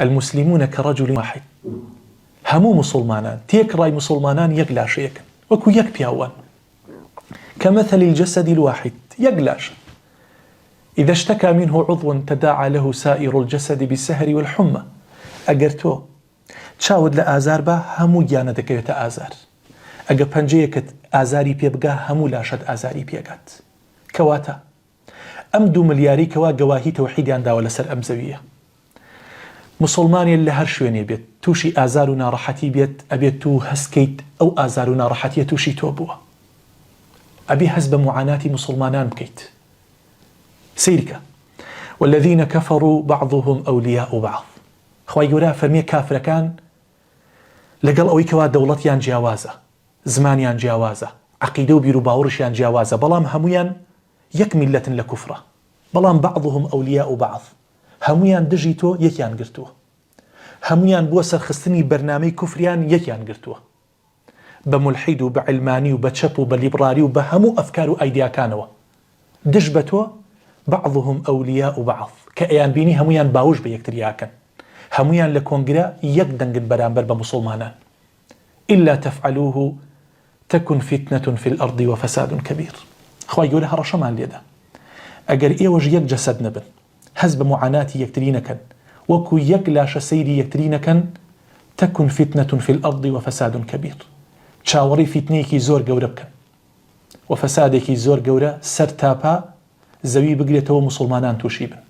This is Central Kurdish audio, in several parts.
المسلمون كرجل واحد. همو مسلمانان تيك راي مسلمانان يقلاش يكن وكو يك بياوان كمثل الجسد الواحد يقلاش إذا اشتكى منه عضو تداعى له سائر الجسد بالسهر والحمى. أقرتو تشاود لآزار با همو جانا دكيوت آزار أقر پنجيكت آزاري بيبقى همو لاشد آزاري بيقات كواتا أم 2 ملياري كوا قواهي توحيد عن داولة سر أمزوية مسلماني اللي هر شويني بيت توشي آزارنا راحتي بيت أبيت تو هسكيت أو آزارنا راحتي توشي توبوه أبي حسب معاناة مسلمانان بكيت سيرك والذين كفروا بعضهم أولياء بعض. خواهي قولا فرمي كافر كان لقل أوي كوا دولتيان جاوازة زمانيان جاوازة عقيدة وبيرو باورشيان جاوازة بلام هميان يك ملة لكفرة بلام بعضهم أولياء بعض هميان دجيتو يكيان قرتوه هميان بوسر خستني برنامج كفريان يكيان قرتوه بملحد وبعلماني وبتشب وبليبراري وبهمو أفكار وأيديا كانوا دجبتو بعضهم أولياء بعض كأيان بيني هميان باوش بيكترياكن هميان لكونغرا يقدنقن برانبر بمسلمانان إلا تفعلوه تكن فتنة في الأرض وفساد كبير. خواهي يقول هرشمان ليدا أقر إيوج يك جسد نبن حسب معاناتي يكترينكن وكو يقلاش سيري يكترينكن تكن فتنة في الأرض وفساد كبير. چاوەڕی فتنەیەکی زۆر گەورە بکەن و فەسادێکی زۆر گەورە سەر تاپا زەوی بگرێتەوە مسلمانان تووشی بن.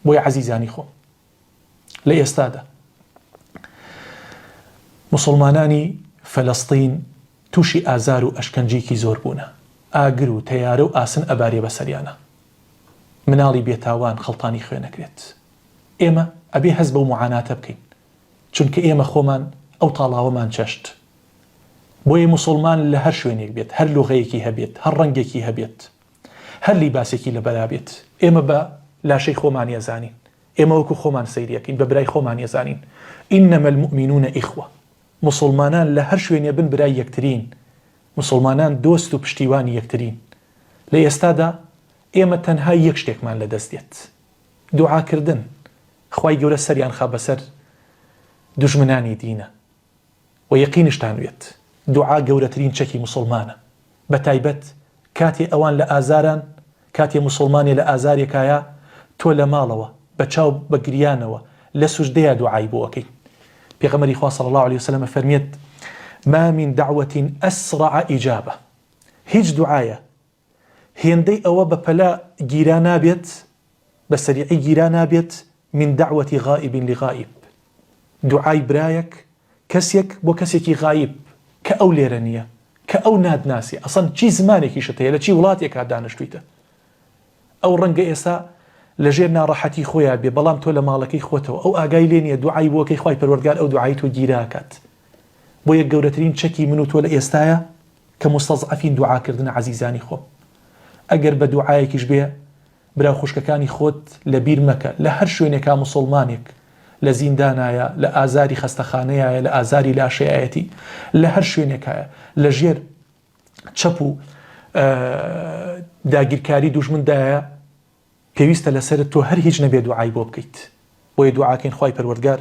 بۆی عەزیزانی خۆم لە ئێستادا مسلمانانی فەلەستین تووشی ئازار و ئەشکەنجێکی زۆر بوونە. ئاگر و تەیارە و ئاسن ئەبارێ بەسەریانە. مناڵی بێتاوان خەڵتانی خوێنەکرێت. ئێمە ئەبێ هەست بەو معاناتە بکەین چونکە ئێمە خۆمان ئەو تاڵاوەمان چەشت. بۆیە مسلمان لە هەر شوێنێک بێت هەر لوغەیەکی هەبێت هەر ڕەنگێکی هەبێت هەر لیباسێکی لەبەرا بێت ئێمە بە لاشەی خۆمان ێزانین ئێمە وەکو خۆمان سەیریەکەین بە برای خۆمان ێزانین ئینەمە المؤمنون ئیخوە مسلمانان لە هەر شوێنێ بن برای یەکترین مسلمانان دۆست و پشتیوانی یەکترین لە ئێستادا ئێمە تەنها یەک شتێکمان لەدەست دێت دوعاکردن خوای گەورە سەریان خا بەسەر دوژمنانی دینە و یەقینشتان وێت دوعا گەورەترین چەکی مسلمانە بە تایبەت کاتێ ئەوان لە ئازاران کاتێ مسلمانی لە ئازارێکایە تۆ لە ماڵەوە بە چاو بە گریانەوە لە سوژدەیە دوعای بۆ ئەکەی پێغەمبەری خوا صلی الله عليه وسلم فەرمێت ما من دعوة أسرع إجابة هیچ دوعایە هێندەی ئەوە بە پەلا گیرا نابێت بە سەریعی گیرا نابێت من دعوة غائب لغائب دوعای برایەک کەسێک بۆ کەسێکی غایب کە ئەو لێرە نییە کە ئەو نادناسی ئەسەن چی زمانێکیشت هەیە لە چی وڵاتێکا دانیشتوویتە ئەو ڕەنگە ئێستا لەژێر ناڕەحەتی خۆیان بێ بەڵام تۆ لە ماڵەکەی خۆتەوە ئەو ئاگای لێ نییە دوعای بۆکەی خوای پەروەردگار ئەو دوعای تۆ گیراکات بۆ یەک گەورەترین چەکی من و تۆ لە ئێستایە کە مستەضعەفین دوعاکردن عەزیزانی خۆم ئەگەر بە دوعایەکیش بێ برا خوشکەکانی خۆت لە بیر مەکە لە هەر شوێنێکا مسلمانێک لە زیندانایە لە ئازاری خەستەخانەیە لە ئازاری لاشەیەتی لە هەر شوێنێکایە لە ژێر چەپ و داگیرکاری دوژمندایە پێویستە لەسەرت تۆ هەر هیچ نەبێ دوعای بۆ بکەیت بۆیە دوعاکەین خوای پەروەردگار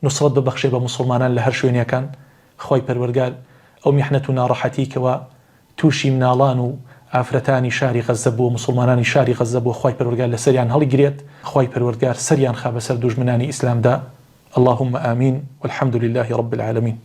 نوسڕەت ببەخشێ بە مسلمانان لە هەر شوێنێکان خوای پەروەردگار ئەو میحنەت و ناڕەحەتی کەوە تووشی مناڵان و ئافرەتانی شاری غەزە بووە مسلمانانی شاری غەزە بووە خوای پەروەردگار لە سەریان هەڵیگرێت خوای پەروەردگار سەریان خا بەسەر دوژمنانی ئیسلامدا اللهم آمين والحمد لله رب العالمين.